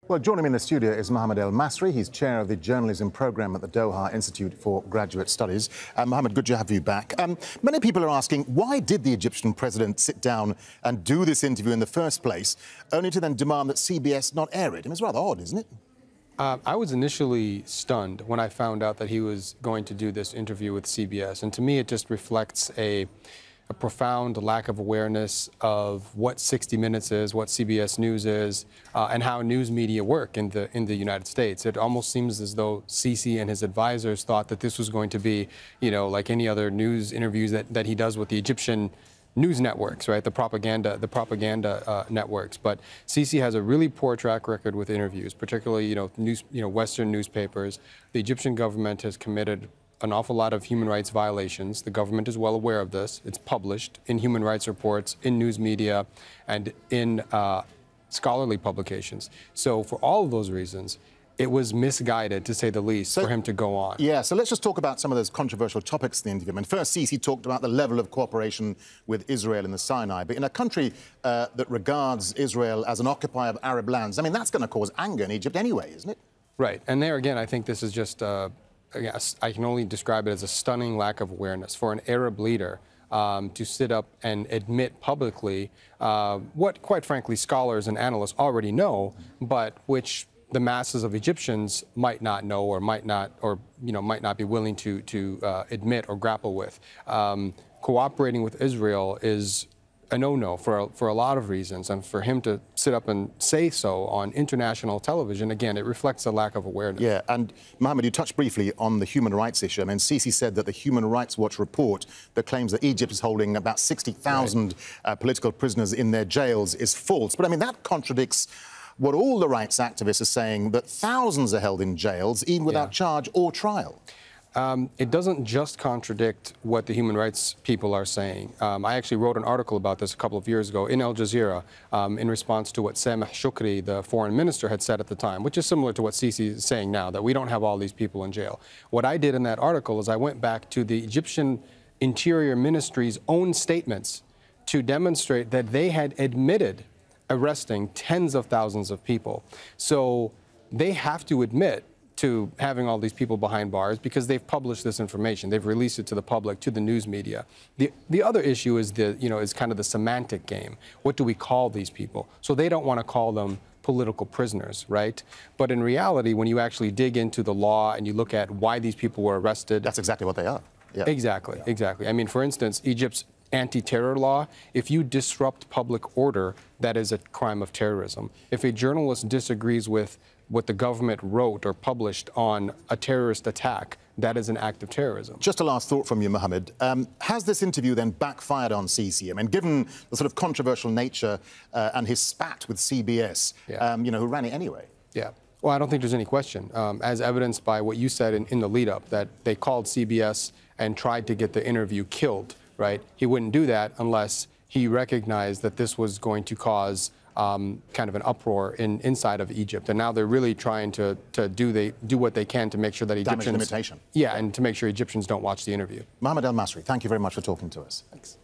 Well, joining me in the studio is Mohamad Elmasry. He's chair of the journalism program at the Doha Institute for Graduate Studies. Mohamad, good to have you back. Many people are asking, why did the Egyptian president sit down and do this interview in the first place, only to then demand that CBS not air it? I mean, it's rather odd, isn't it? I was initially stunned when I found out that he was going to do this interview with CBS. And to me, it just reflects a profound lack of awareness of what 60 Minutes is, what CBS News is, and how news media work in the United States. It almost seems as though el-sisi and his advisors thought that this was going to be, you know, like any other news interviews that he does with the Egyptian news networks, right? The propaganda networks. But el-sisi has a really poor track record with interviews, particularly, Western newspapers. The Egyptian government has committed an awful lot of human rights violations. The government is well aware of this. It's published in human rights reports, in news media, and in scholarly publications. So for all of those reasons, it was misguided, to say the least, for him to go on. Yeah, so let's just talk about some of those controversial topics in the interview. I mean, first, el-sisi talked about the level of cooperation with Israel in the Sinai. But in a country that regards Israel as an occupier of Arab lands, I mean, that's going to cause anger in Egypt anyway, isn't it? Right. And there again, I think this is just I can only describe it as a stunning lack of awareness for an Arab leader to sit up and admit publicly what, quite frankly, scholars and analysts already know, but which the masses of Egyptians might not know or might not be willing to admit or grapple with. Cooperating with Israel is a no-no for a lot of reasons, and for him to sit up and say so on international television, again, it reflects a lack of awareness. Yeah, and Mohamad, you touched briefly on the human rights issue. I mean, el-sisi said that the Human Rights Watch report that claims that Egypt is holding about 60,000 political prisoners in their jails is false. But I mean, that contradicts what all the rights activists are saying, that thousands are held in jails, even without charge or trial. It doesn't just contradict what the human rights people are saying. I actually wrote an article about this a couple of years ago in Al Jazeera in response to what Sameh Shoukry, the foreign minister, had said at the time, which is similar to what el-sisi is saying now, that we don't have all these people in jail. What I did in that article is I went back to the Egyptian Interior Ministry's own statements to demonstrate that they had admitted arresting tens of thousands of people. So they have to admit to having all these people behind bars because they've published this information. They've released it to the public, to the news media. The other issue is is kind of the semantic game. What do we call these people? So they don't want to call them political prisoners, right? But in reality, when you actually dig into the law and you look at why these people were arrested, that's exactly what they are. Yeah. Exactly, exactly. I mean, for instance, Egypt's anti-terror law, if you disrupt public order, that is a crime of terrorism. If a journalist disagrees with what the government wrote or published on a terrorist attack, that is an act of terrorism. Just a last thought from you, Mohamad. Has this interview then backfired on el-sisi? I mean, given the sort of controversial nature and his spat with CBS, who ran it anyway? Yeah. Well, I don't think there's any question, as evidenced by what you said in the lead-up, that they called CBS and tried to get the interview killed, right? He wouldn't do that unless he recognized that this was going to cause kind of an uproar inside of Egypt. And now they're really trying to do what they can to make sure that Egyptians... Damage limitation. Yeah, and to make sure Egyptians don't watch the interview. Mohamad Elmasry, thank you very much for talking to us. Thanks.